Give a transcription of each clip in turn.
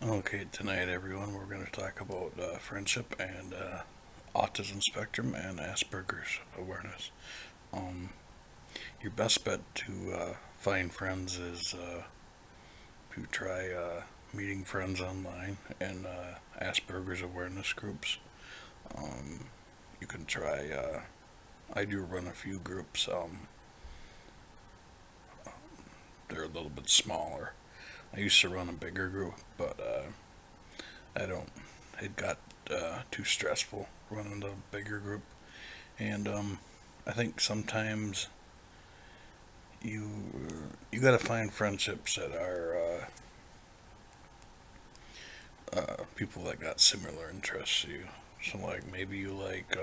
Okay, tonight, everyone, we're going to talk about friendship and autism spectrum and Asperger's awareness. Um, your best bet to find friends is to try meeting friends online and Asperger's awareness groups. Um, you can try, I do run a few groups. They're a little bit smaller. I used to run a bigger group, but I don't, it got too stressful running a bigger group. And I think sometimes you you got to find friendships that are people that got similar interests to you. So like maybe you like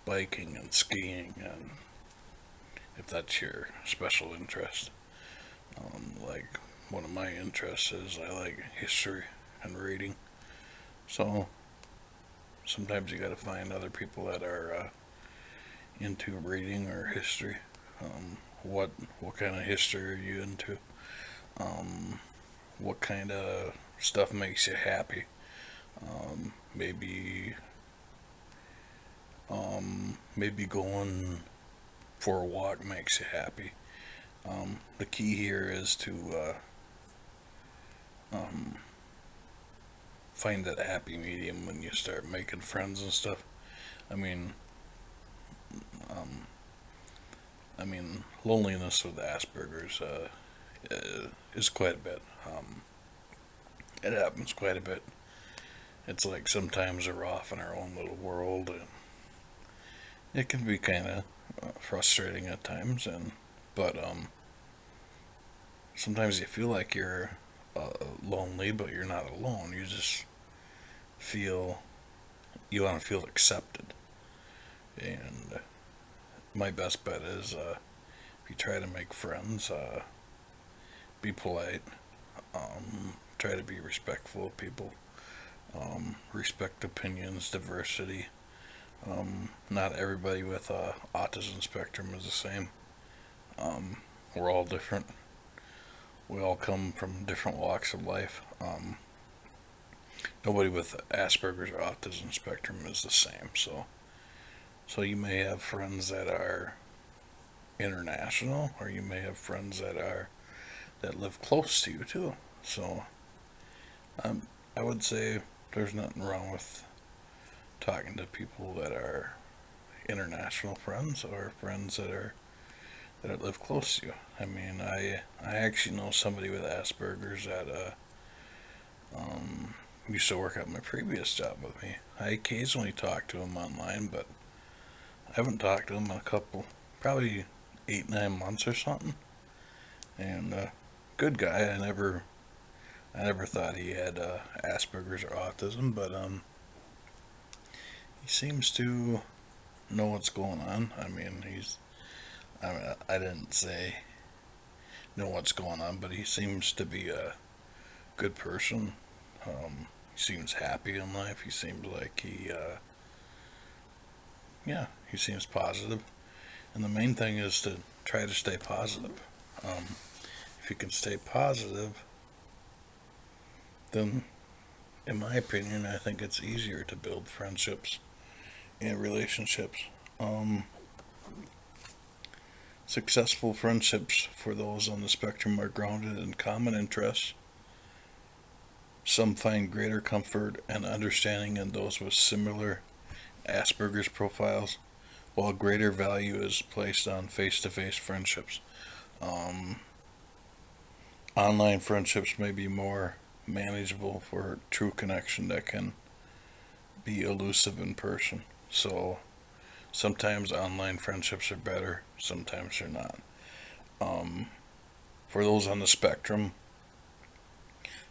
biking and skiing, and if that's your special interest, like one of my interests is I like history and reading. So sometimes you got to find other people that are into reading or history. What kind of history are you into? Um, what kind of stuff makes you happy? Maybe maybe going for a walk makes you happy. The key here is to um, find that happy medium when you start making friends and stuff. I mean, um, loneliness with Asperger's is quite a bit. It happens quite a bit. It's like sometimes we're off in our own little world, and it can be kind of frustrating at times. And but sometimes you feel like you're lonely, but you're not alone. You just feel you want to feel accepted. And my best bet is if you try to make friends, be polite, try to be respectful of people, respect opinions, diversity. Not everybody with autism spectrum is the same. We're all different. We all come from different walks of life. Nobody with Asperger's or autism spectrum is the same. So you may have friends that are international, or you may have friends that live close to you too. So um, I would say there's nothing wrong with talking to people that are international friends or friends that live close to you. I mean, I actually know somebody with Asperger's that used to work at my previous job with me. I occasionally talk to him online, but I haven't talked to him in a couple, probably 8 9 months or something. And good guy. I never thought he had Asperger's or autism, but he seems to know what's going on. I mean, I didn't say know what's going on, but he seems to be a good person. He seems happy in life. He seems like yeah, he seems positive. And the main thing is to try to stay positive. Um, if you can stay positive, then, in my opinion, I think it's easier to build friendships and relationships. Um, Successful friendships for those on the spectrum are grounded in common interests. Some find greater comfort and understanding in those with similar Asperger's profiles, while greater value is placed on face to face friendships. Um, Online friendships may be more manageable for true connection that can be elusive in person. So sometimes online friendships are better, sometimes they're not. Um, for those on the spectrum,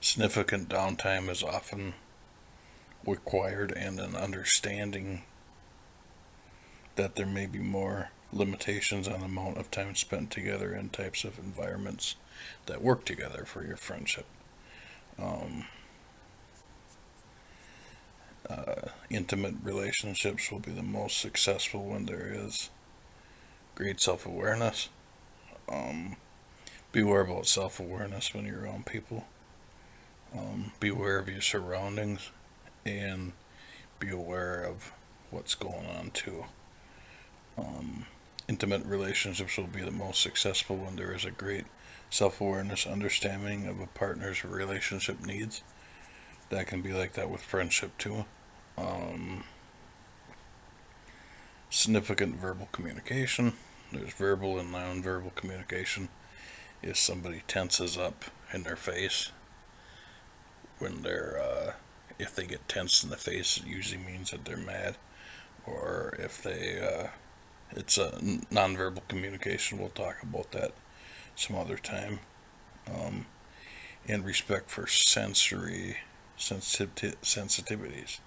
significant downtime is often required, and an understanding that there may be more limitations on the amount of time spent together in types of environments that work together for your friendship. Um, Intimate relationships will be the most successful when there is great self awareness. Um, Beware about self awareness when you're around people. Be aware of your surroundings and be aware of what's going on too. Um, Intimate relationships will be the most successful when there is a great self awareness, understanding of a partner's relationship needs. That can be like that with friendship too. Um, Significant verbal communication. There's verbal and nonverbal communication. If somebody tenses up in their face when if they get tense in the face, it usually means that they're mad. Or if it's a nonverbal communication. We'll talk about that some other time. Um, and respect for sensory sensitivities.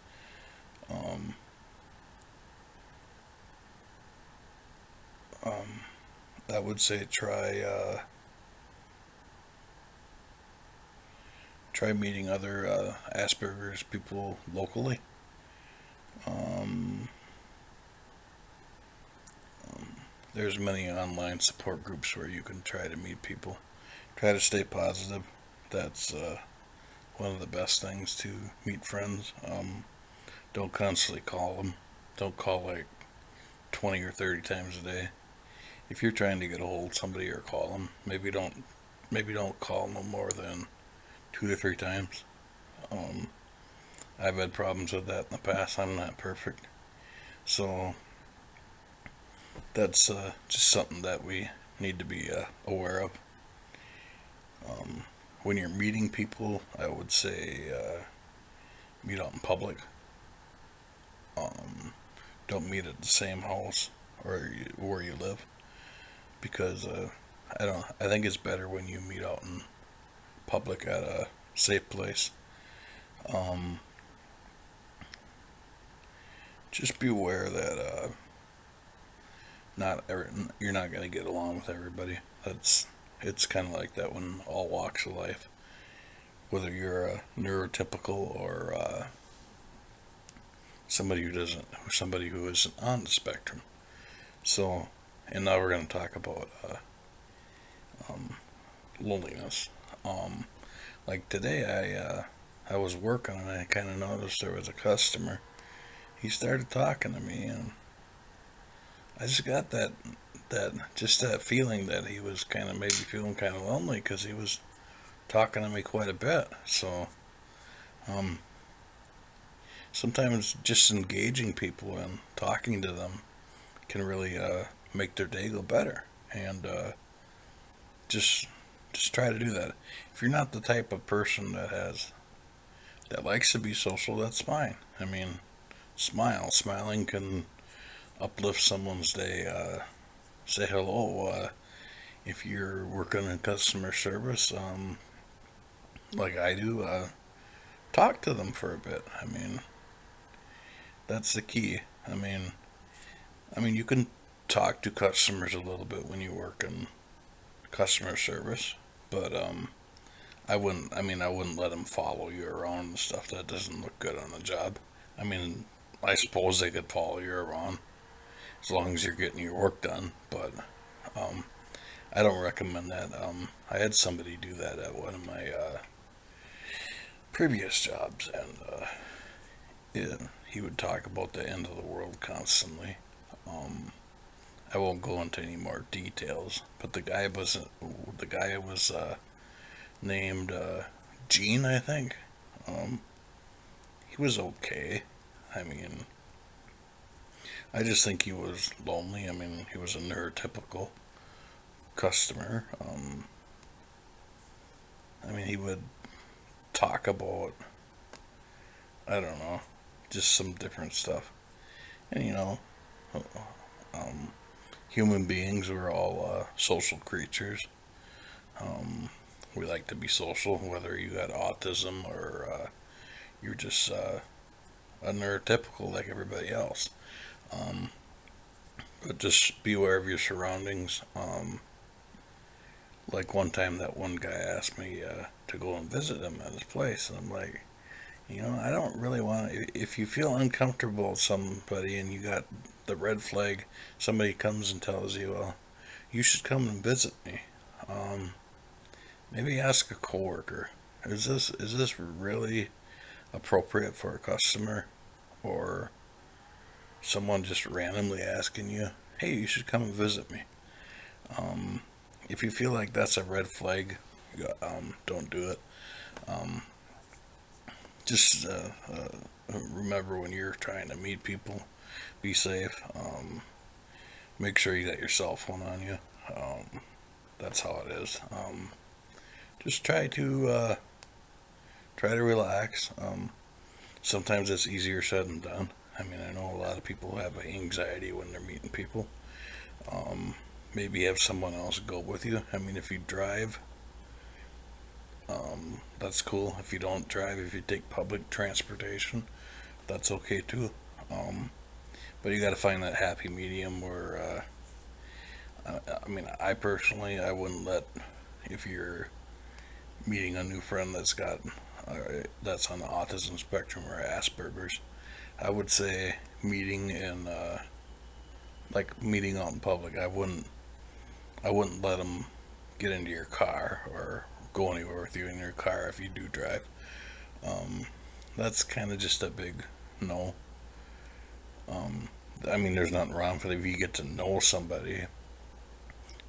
Um, um, I would say try meeting other Asperger's people locally. Um, um, there's many online support groups where you can try to meet people. Try to stay positive. That's one of the best things to meet friends. Don't constantly call them. Don't call like 20 or 30 times a day. If you're trying to get a hold of somebody or call them, maybe don't call no more than 2 to 3 times. Um, I've had problems with that in the past. I'm not perfect, so that's just something that we need to be aware of. Um, when you're meeting people, I would say meet out in public. Um, don't meet at the same house or where you live because I don't. I think it's better when you meet out in public at a safe place. Um, just be aware that not every, you're not going to get along with everybody. It's kind of like that when all walks of life, whether you're a neurotypical or somebody who isn't on the spectrum. So, and now we're going to talk about um, loneliness. Um, like today, I was working and I kind of noticed there was a customer. He started talking to me, and I just got that feeling that he was kind of maybe feeling kind of lonely because he was talking to me quite a bit. So um, sometimes just engaging people and talking to them can really make their day go better. And just just try to do that. If you're not the type of person that likes to be social, that's fine. I mean, smile. Smiling can uplift someone's day. Say hello. If you're working in customer service, like I do, talk to them for a bit. I mean, that's the key. I mean, you can talk to customers a little bit when you work in customer service, but I wouldn't let them follow you around and stuff. That doesn't look good on the job. I mean, I suppose they could follow you around as long as you're getting your work done, but um, I don't recommend that. I had somebody do that at one of my previous jobs, and he would talk about the end of the world constantly. Um, I won't go into any more details, but the guy was named Gene, I think. Um, he was okay. I mean, I just think he was lonely. I mean, he was a neurotypical customer. I mean, he would talk about, I don't know, just some different stuff. And um, human beings are all social creatures. Um, we like to be social, whether you got autism or you're just a neurotypical like everybody else. Um, but just be aware of your surroundings. Like one time, that one guy asked me to go and visit him at his place, and I'm like, I don't really want to. If you feel uncomfortable with somebody and you got the red flag, somebody comes and tells you, well, you should come and visit me. Um, Maybe ask a coworker. is this really appropriate for a customer or someone just randomly asking you, hey, you should come and visit me? Um, if you feel like that's a red flag, don't do it. Um, just remember when you're trying to meet people, be safe. Make sure you got your cell phone on you. Um, that's how it is. Just try to relax. Sometimes it's easier said than done. I mean, I know a lot of people have anxiety when they're meeting people. Um, Maybe have someone else go with you. I mean, if you drive, that's cool. If you don't drive, if you take public transportation, that's okay too. Um, but you got to find that happy medium where, I mean, I personally, I wouldn't let, if you're meeting a new friend that's on the autism spectrum or Asperger's, I would say meeting in like meeting out in public. I wouldn't let them get into your car or go anywhere with you in your car if you do drive. Um, that's kind of just a big no. Um, I mean, there's nothing wrong with it if you get to know somebody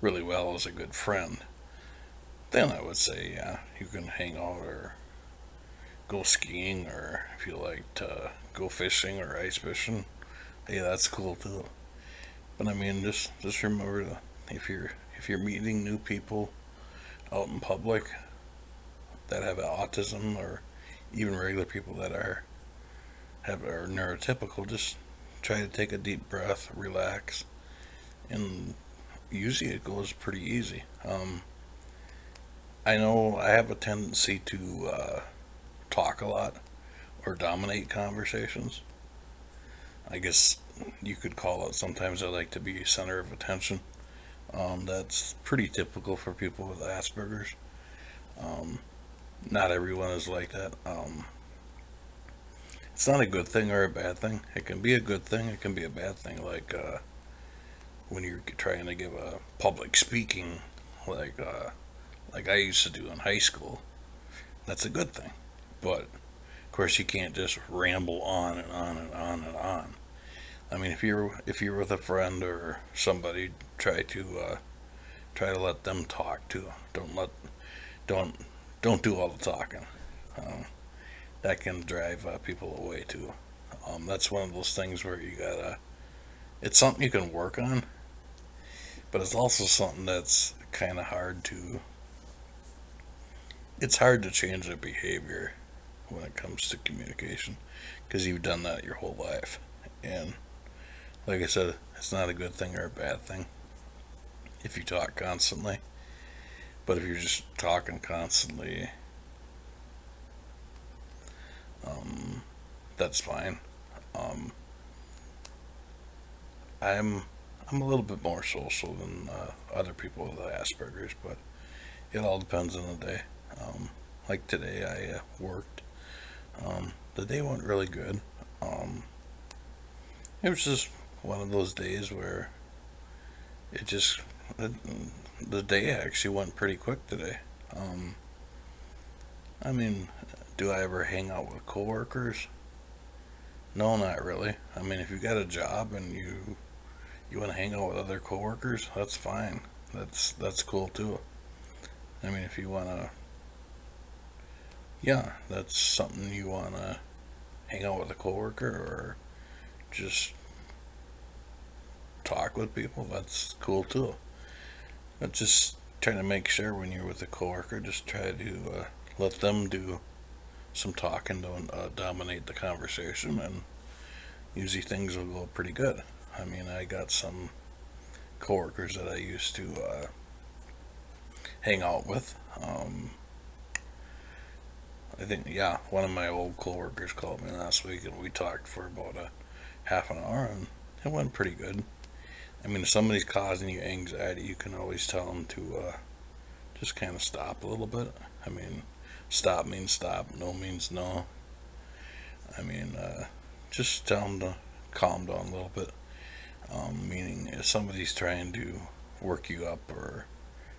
really well as a good friend. Then I would say, yeah, you can hang out or go skiing, or if you like to go fishing or ice fishing, hey, that's cool too. But I mean, just remember that if you're meeting new people out in public that have autism or even regular people that are neurotypical, just try to take a deep breath, relax, and usually it goes pretty easy. I know I have a tendency to talk a lot or dominate conversations. I guess you could call it, sometimes I like to be center of attention. That's pretty typical for people with Asperger's. Um, Not everyone is like that. It's not a good thing or a bad thing. It can be a good thing, it can be a bad thing. Like when you're trying to give a public speaking, like like I used to do in high school, that's a good thing. But of course, you can't just ramble on and on and on and on. I mean, if you're with a friend or somebody, try to let them talk too. Don't don't do all the talking. Um, that can drive people away too. That's one of those things where you gotta. It's something you can work on, but it's also something that's kind of hard to. It's hard to change the behavior when it comes to communication because you've done that your whole life. And like I said, it's not a good thing or a bad thing if you talk constantly. But if you're just talking constantly, um, that's fine. Um, I'm I'm a little bit more social than other people with Asperger's, but it all depends on the day. Like today, I worked. The day went really good. Um, it was just one of those days where it just it, the day actually went pretty quick today. Um, I mean, do I ever hang out with coworkers? No, not really. I mean, if you got a job and you want to hang out with other coworkers, that's fine. That's cool too. I mean, if you want to, yeah, that's something you want to hang out with a coworker or just talk with people. That's cool too. But just trying to make sure when you're with a coworker, just try to let them do some talking, don't dominate the conversation, and usually things will go pretty good. I mean, I got some coworkers that I used to hang out with. I think, yeah, one of my old coworkers called me last week, and we talked for about a half an hour, and it went pretty good. I mean, if somebody's causing you anxiety, you can always tell them to just kind of stop a little bit. I mean, stop means stop, no means no. I mean, just tell them to calm down a little bit. Meaning, if somebody's trying to work you up or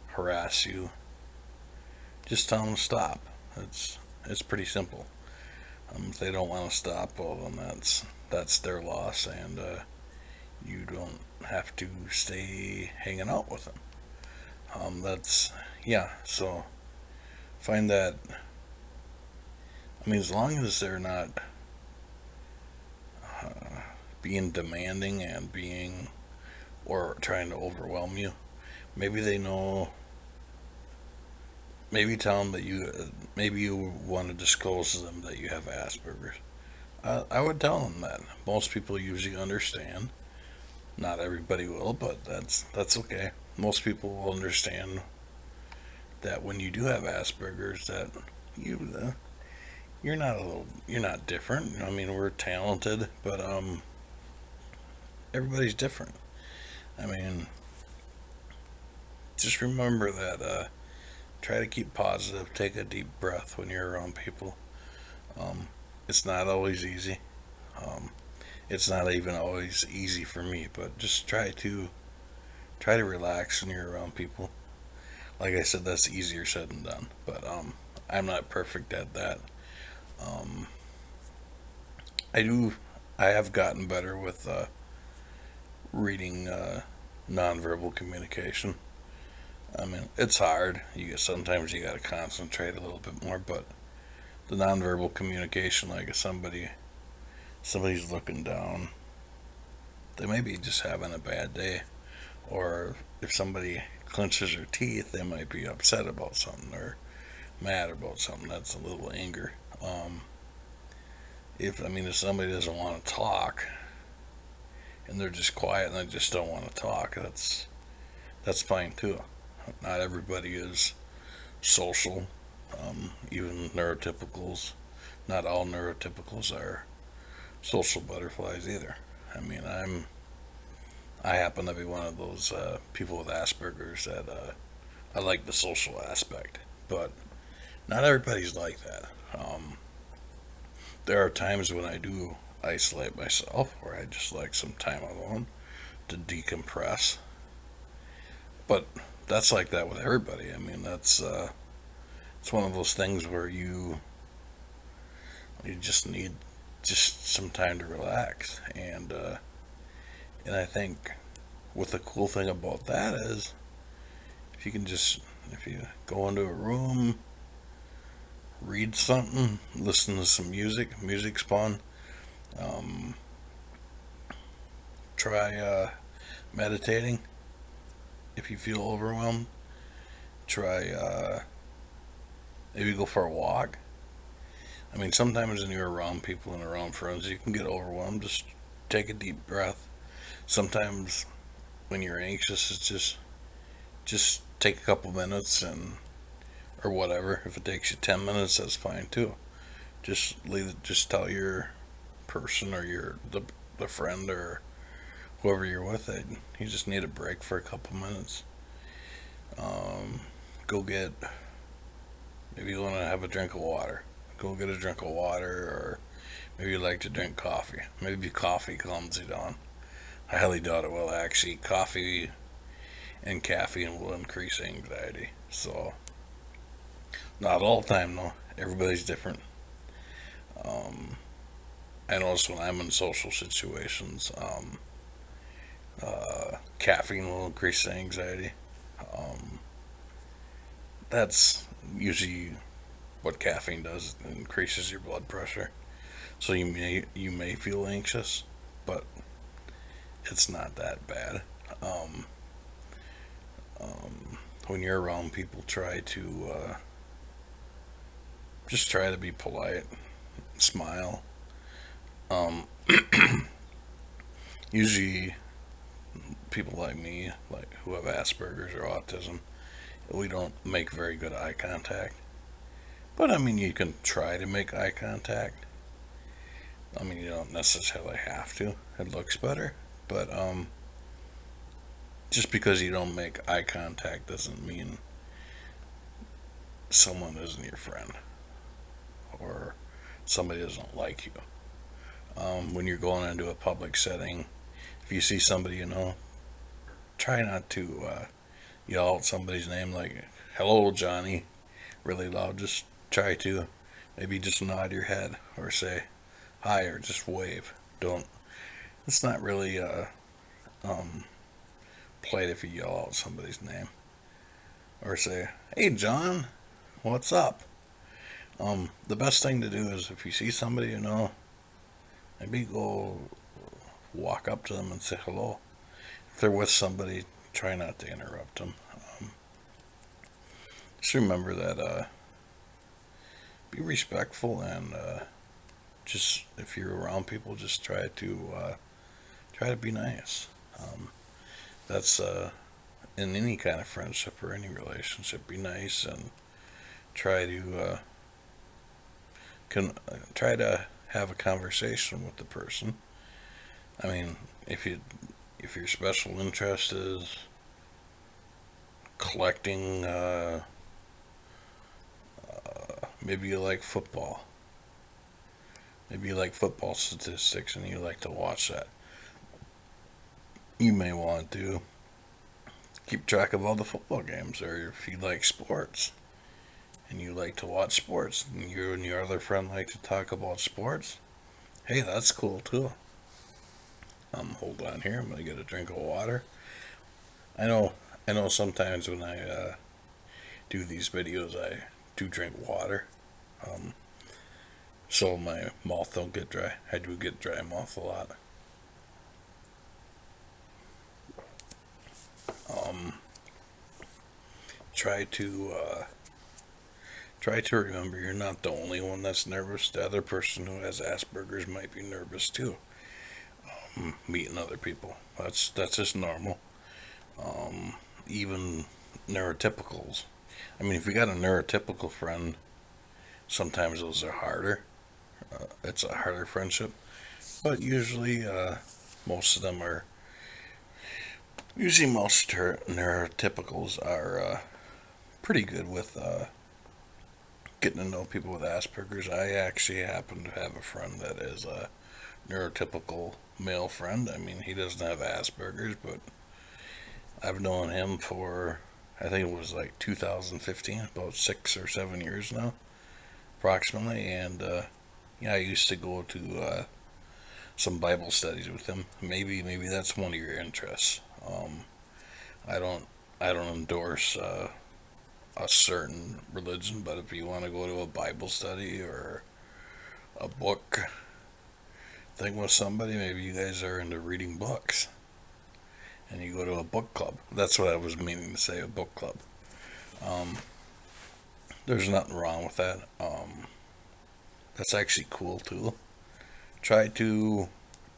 harass you, just tell them to stop. It's pretty simple. If they don't want to stop, well, then that's their loss, and you don't have to stay hanging out with them. That's yeah. So find that. I mean, as long as they're not being demanding and being or trying to overwhelm you, maybe they know. Maybe tell them that maybe you want to disclose to them that you have Asperger's. I would tell them that. Most people usually understand. Not everybody will, but that's okay. Most people will understand that when you do have Asperger's, that you're not different. I mean, we're talented, but everybody's different. I mean, just remember that. Try to keep positive. Take a deep breath when you're around people. Um, it's not always easy. Um, it's not even always easy for me, but just try to relax when you're around people. Like I said, that's easier said than done. But I'm not perfect at that. Um, I do. I have gotten better with reading nonverbal communication. I mean, it's hard. Sometimes you got to concentrate a little bit more, but the nonverbal communication, like if somebody's looking down, they may be just having a bad day, or if somebody clenches their teeth, they might be upset about something or mad about something. That's a little anger. Um, if somebody doesn't want to talk and they're just quiet and they just don't want to talk, that's fine too. Not everybody is social. Even neurotypicals, not all neurotypicals are social butterflies either. I mean, I happen to be one of those people with Asperger's that I like the social aspect, but not everybody's like that. There are times when I do isolate myself, where I just like some time alone to decompress. But that's like that with everybody. I mean, that's it's one of those things where you just need just some time to relax, and I think what the cool thing about that is if you can just if you go into a room, read something, listen to some music. Music's fun. Um, try meditating if you feel overwhelmed. Try maybe go for a walk. I mean, sometimes when you're around people and around friends, you can get overwhelmed. Just take a deep breath. Sometimes when you're anxious, it's just take a couple minutes and or whatever. If it takes you 10 minutes, that's fine too. Just leave it. Just tell your person or the friend or whoever you're with that you just need a break for a couple minutes. Um, go get maybe you want to have a drink of water. Go get a drink of water, or maybe you like to drink coffee. Maybe coffee calms you down. I highly doubt it will actually. Coffee and caffeine will increase anxiety. So not all the time though. Everybody's different. Um, I notice when I'm in social situations, caffeine will increase the anxiety. Um, that's usually what caffeine does. It increases your blood pressure, so you may feel anxious, but it's not that bad. Um, when you're around people, try to be polite, smile. Um, usually, people like me, like who have Asperger's or autism, we don't make very good eye contact. But I mean, you can try to make eye contact. I mean, you don't necessarily have to. It looks better, but just because you don't make eye contact doesn't mean someone isn't your friend or somebody doesn't like you. When you're going into a public setting, if you see somebody you know, try not to yell out somebody's name like "Hello, Johnny" really loud. Just try to maybe just nod your head or say hi or just wave. Don't. It's not really um, polite if you yell out somebody's name or say, "Hey, John, what's up?" The best thing to do is if you see somebody you know, maybe go walk up to them and say hello. If they're with somebody, try not to interrupt them. Just remember that be respectful and just if you're around people, just try to be nice. That's in any kind of friendship or any relationship. Be nice and try to try to have a conversation with the person. I mean, if your special interest is collecting, maybe you like football. Maybe you like football statistics and you like to watch that. You may want to keep track of all the football games, or if you like sports and you like to watch sports, and you and your other friend like to talk about sports, hey, that's cool too. Hold on here. I'm gonna get a drink of water. I know. I know. Sometimes when I do these videos, I do drink water, um, so my mouth don't get dry. I do get dry mouth a lot. Um, try to try to remember you're not the only one that's nervous. The other person who has Asperger's might be nervous too. Meeting other people. That's just normal. Even neurotypicals. I mean, if you got a neurotypical friend, sometimes those are harder. It's a harder friendship, but usually, most of them are. Usually, most neurotypicals are pretty good with getting to know people with Asperger's. I actually happen to have a friend that is a neurotypical male friend. I mean, he doesn't have Asperger's, but I've known him for, I think it was like 2015, about 6 or 7 years now, approximately. And yeah, I used to go to some Bible studies with him. Maybe that's one of your interests. I don't I don't endorse a certain religion, but if you want to go to a Bible study or a book thing with somebody, maybe you guys are into reading books and you go to a book club. That's what I was meaning to say, a book club. Um, there's nothing wrong with that. That's actually cool too. Try to,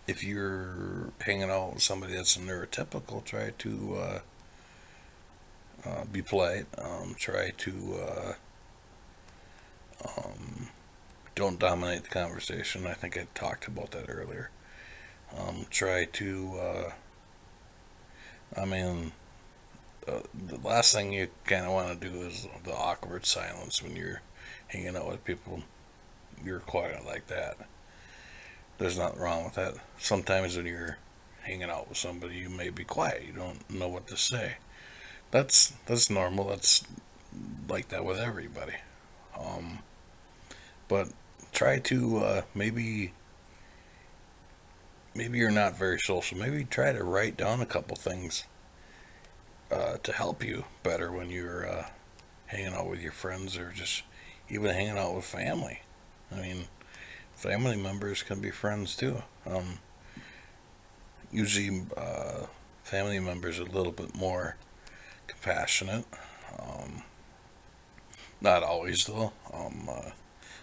if you're hanging out with somebody that's neurotypical, try to be polite. Try to um, don't dominate the conversation. I think I talked about that earlier. Try to, I mean, the last thing you kind of want to do is the awkward silence when you're hanging out with people. You're quiet like that. There's nothing wrong with that. Sometimes when you're hanging out with somebody, you may be quiet. You don't know what to say. That's normal. That's like that with everybody. Um, but try to maybe you're not very social. Maybe try to write down a couple things to help you better when you're hanging out with your friends or just even hanging out with family. I mean, family members can be friends too. Usually, family members are a little bit more compassionate. Um, Not always though.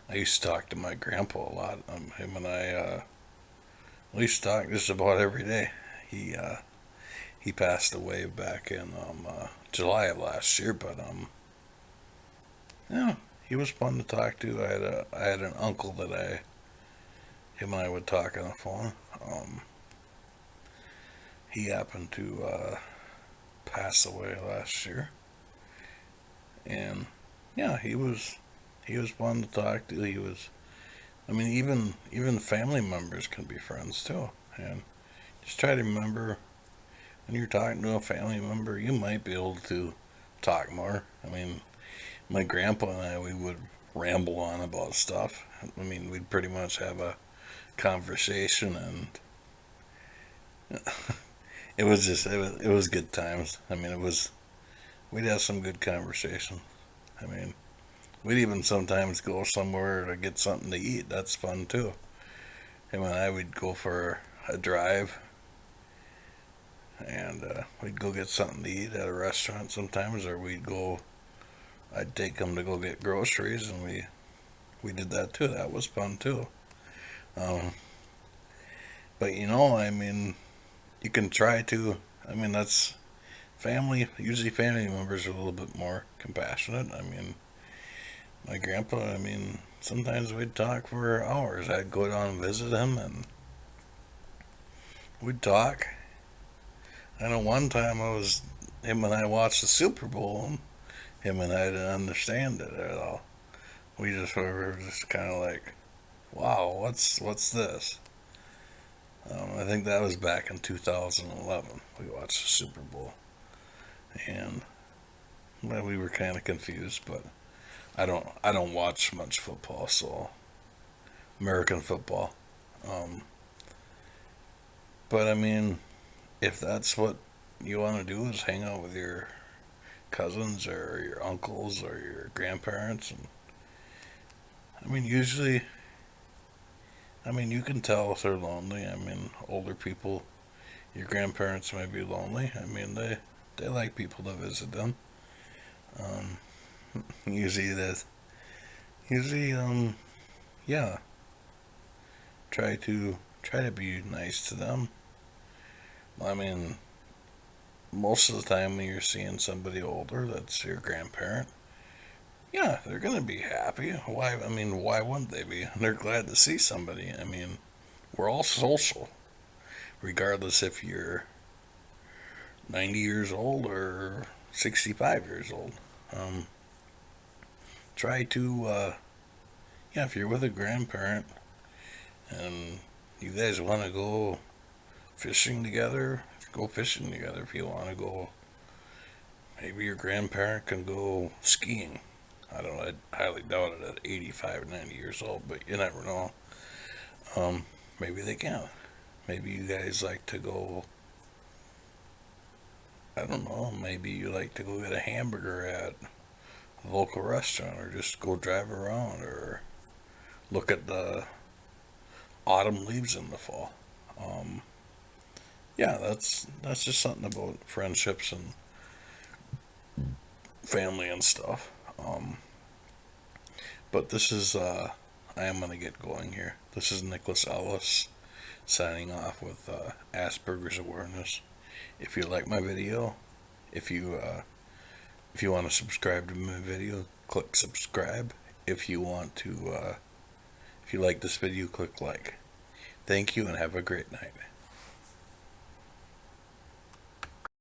I used to talk to my grandpa a lot. Him and I, we used to talk just about every day. He uh, he passed away back in July of last year, but yeah, he was fun to talk to. I had an uncle that him and I would talk on the phone. He happened to pass away last year, and yeah, he was fun to talk to. He was, I mean, even family members can be friends too. And just try to remember when you're talking to a family member, you might be able to talk more. I mean, my grandpa and I, ramble on about stuff. I mean, we'd pretty much have a conversation, and it was good times. I mean, we'd have some good conversation. I mean, we'd even sometimes go somewhere to get something to eat. That's fun too. Him and I would go for a drive, and we'd go get something to eat at a restaurant sometimes, or we'd go. I'd take him to go get groceries, and we did that too. That was fun too. Um, but I mean, you can try to. I mean, that's family. Usually, family members are a little bit more compassionate. I mean, my grandpa. I mean, sometimes we'd talk for hours. I'd go down and visit him, and we'd talk. I know one time him and I watched the Super Bowl, and him and I didn't understand it at all. We were just kind of like, wow, what's this? I think that was back in 2011. We watched the Super Bowl, and well, we were kind of confused. But I don't watch much football, so American football. Um, but I mean, if that's what you want to do is hang out with your cousins or your uncles or your grandparents, and I mean, usually, I mean, you can tell if they're lonely. I mean, older people, your grandparents may be lonely. I mean, they like people to visit them. Um, usually that usually yeah, try to be nice to them. I mean, most of the time when you're seeing somebody older, that's your grandparent. Yeah, they're gonna be happy. Why? I mean, why wouldn't they be? They're glad to see somebody. I mean, we're all social, regardless if you're 90 years old or 65 years old. Um, try to, yeah, if you're with a grandparent and you guys want to go fishing together, go fishing together. If you want to go, maybe your grandparent can go skiing. I don't know, I highly doubt it at 85, 90 years old, but you never know. Maybe they can. Maybe you guys like to go, I don't know, maybe you like to go get a hamburger at a local restaurant, or just go drive around, or look at the autumn leaves in the fall. Um, yeah, that's just something about friendships and family and stuff. But this is I am gonna get going here. This is Nicholas Ellis signing off with Asperger's awareness. If you like my video, if you if you want to subscribe to my video, click subscribe. If you want to, if you like this video, click like. Thank you and have a great night.